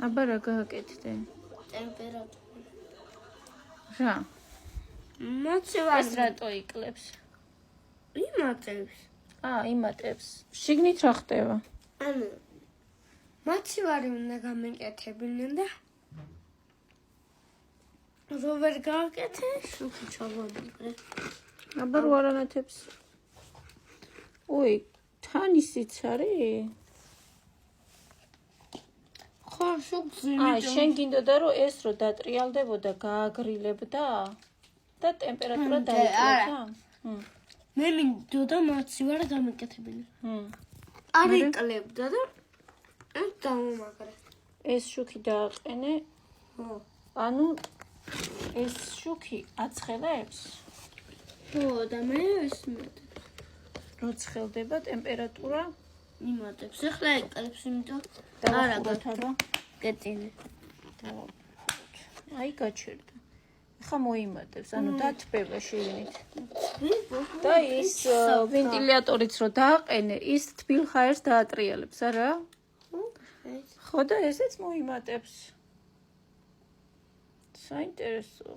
აბა რა გააკეთდე? ტემპერატურა. რა? მოცივარი. ეს რატო იკლებს? იმატებს. იმატებს. შიგნით რა ხდება? ანუ მოცივარი უნდა გამეკეთებინა და რო ვერ გააკეთე, შუქი ჩავამაგრე. აბა რო არანათებს. ой, თან ისიც არის? ხო, შუქს იმით. შენ გინდოდა რომ ეს რო დატრიალდებოდა, გააგრილებდა და ტემპერატურა დაიკლებდა? მე მინდოდა მოცივარი გამეკეთებინა. არ იკლებდა და დავამაგრე. ეს შუქი დააყენე. ხო. ანუ ეს შუქი აცხელებს? ხო, და მე ისმეთ. რო ცხელდება ტემპერატურა იმატებს. ახლა იკლებს, იმიტომ არა გათაბა. გეტინე. აი გაჩერდა. ხა მოიმატებს, ანუ დათბება შიგნით. და ის ვენტილატორიც რო დააყენე, ის თბილ ჰაერს დაატრიალებს, არა? ხო და ესეც მოიმატებს. საინტერესო.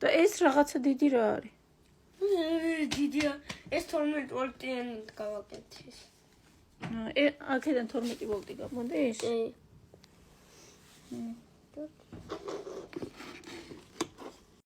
და ეს რაღაცა დიდი რა არის? დიდია. ეს 12 ვოლტიანი გავაკეთეს. აქედან 12 ვოლტი გამოდის?